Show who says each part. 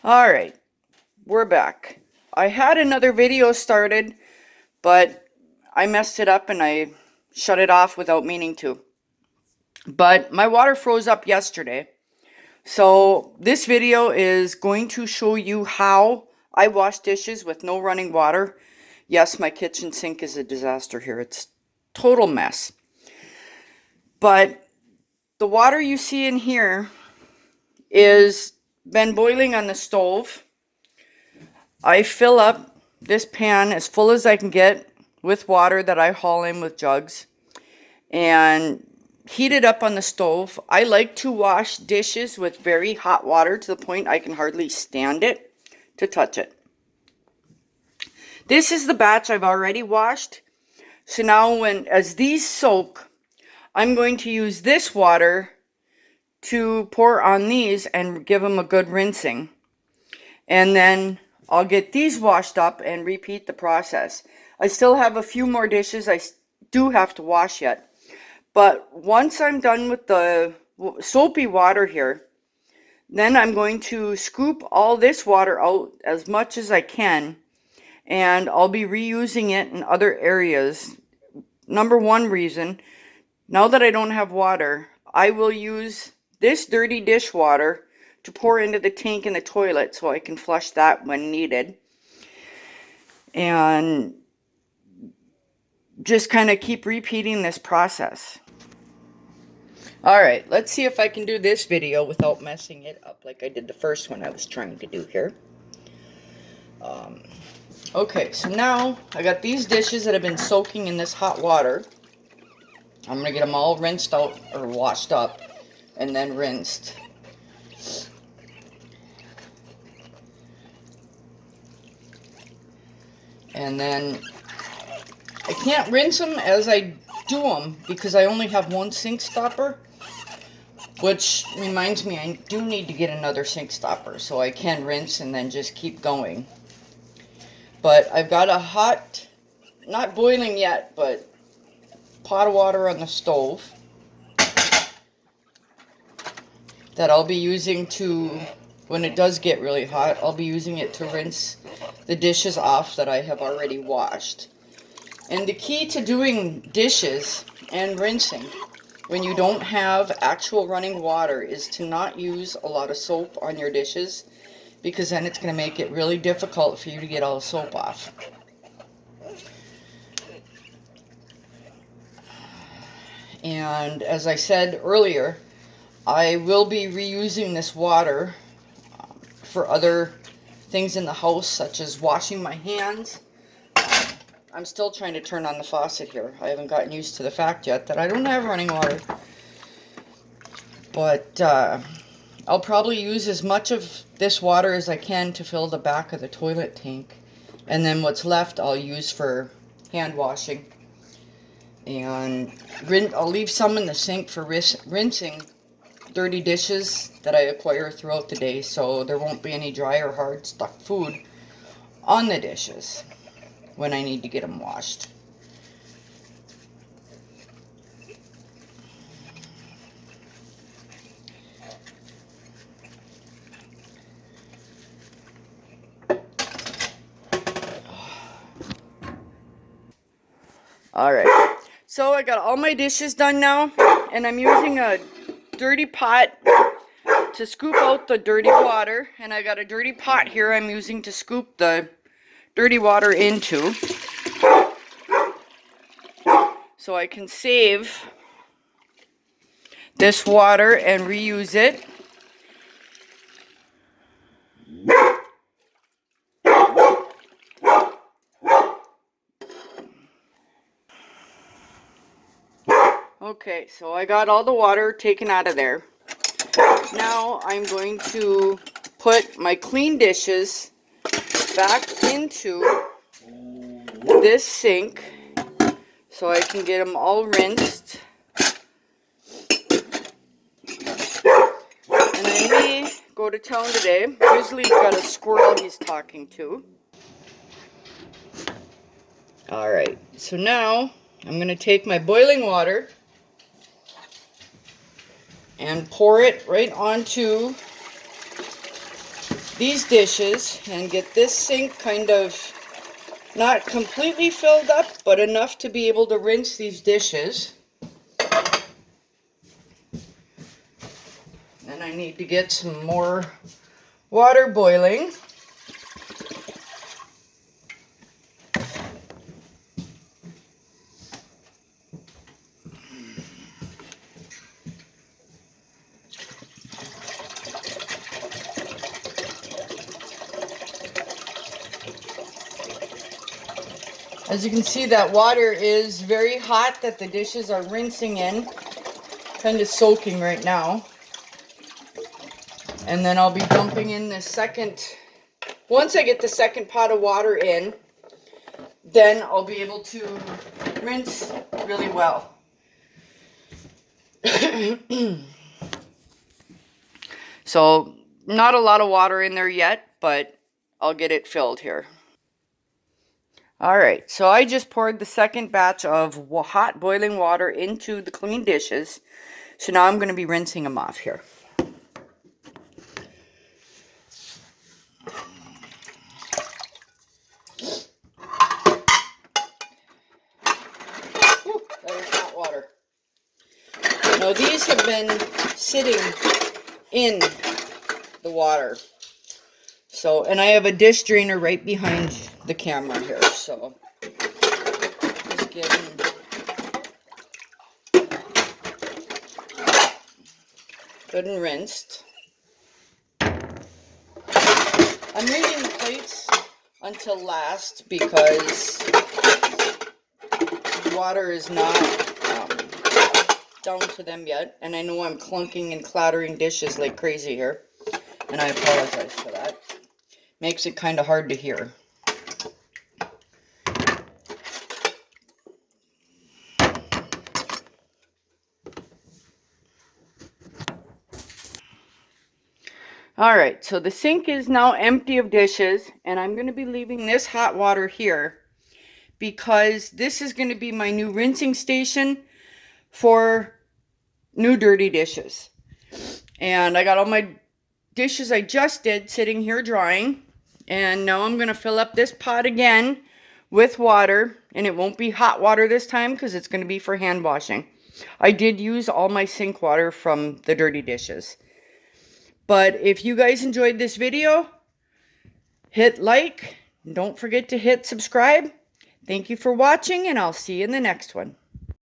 Speaker 1: Alright, we're back. I had another video started, but I messed it up and I shut it off without meaning to. But my water froze up yesterday. So this video is going to show you how I wash dishes with no running water. Yes, my kitchen sink is a disaster here. It's total mess. But the water you see in here is been boiling on the stove. I fill up this pan as full as I can get with water that I haul in with jugs and heat it up on the stove. I like to wash dishes with very hot water to the point I can hardly stand it to touch it. This is the batch I've already washed. So now as these soak, I'm going to use this water to pour on these and give them a good rinsing. And then I'll get these washed up and repeat the process. I still have a few more dishes I do have to wash yet. But once I'm done with the soapy water here, then I'm going to scoop all this water out as much as I can. And I'll be reusing it in other areas. Number one reason, now that I don't have water, I will use this dirty dishwater to pour into the tank in the toilet so I can flush that when needed. And just kind of keep repeating this process. Alright, let's see if I can do this video without messing it up like I did the first one I was trying to do here. Okay, so now I got these dishes that have been soaking in this hot water. I'm going to get them all rinsed out or washed up and then rinsed. And then I can't rinse them as I do them because I only have one sink stopper, which reminds me I do need to get another sink stopper so I can rinse and then just keep going. But I've got a hot, not boiling yet, but pot of water on the stove that I'll be using to, when it does get really hot, I'll be using it to rinse the dishes off that I have already washed. And the key to doing dishes and rinsing when you don't have actual running water is to not use a lot of soap on your dishes, because then it's going to make it really difficult for you to get all the soap off. And as I said earlier, I will be reusing this water for other things in the house, such as washing my hands. I'm still trying to turn on the faucet here. I haven't gotten used to the fact yet that I don't have running water. But I'll probably use as much of this water as I can to fill the back of the toilet tank. And then what's left I'll use for hand washing. And I'll leave some in the sink for rinsing dirty dishes that I acquire throughout the day, so there won't be any dry or hard stuck food on the dishes when I need to get them washed. Alright, so I got all my dishes done now, and I'm using a dirty pot to scoop out the dirty water, and I got a dirty pot here I'm using to scoop the dirty water into, so I can save this water and reuse it. Okay, so I got all the water taken out of there. Now I'm going to put my clean dishes back into this sink so I can get them all rinsed. And I may go to town today. Grizzly's got a squirrel he's talking to. Alright, so now I'm going to take my boiling water and pour it right onto these dishes and get this sink kind of not completely filled up, but enough to be able to rinse these dishes. And I need to get some more water boiling. As you can see, that water is very hot that the dishes are rinsing in. Kind of soaking right now. And then I'll be dumping in the second, once I get the second pot of water in, then I'll be able to rinse really well. So, not a lot of water in there yet, but I'll get it filled here. Alright, so I just poured the second batch of hot boiling water into the clean dishes. So now I'm going to be rinsing them off here. Whew, that is hot water. Now these have been sitting in the water. So, and I have a dish drainer right behind the camera here, so just getting good and rinsed. I'm leaving the plates until last because the water is not down to them yet, and I know I'm clunking and clattering dishes like crazy here, and I apologize for that. Makes it kind of hard to hear. Alright, so the sink is now empty of dishes, and I'm going to be leaving this hot water here because this is going to be my new rinsing station for new dirty dishes. And I got all my dishes I just did sitting here drying, and now I'm going to fill up this pot again with water, and it won't be hot water this time because it's going to be for hand washing. I did use all my sink water from the dirty dishes. But if you guys enjoyed this video, hit like. Don't forget to hit subscribe. Thank you for watching, and I'll see you in the next one.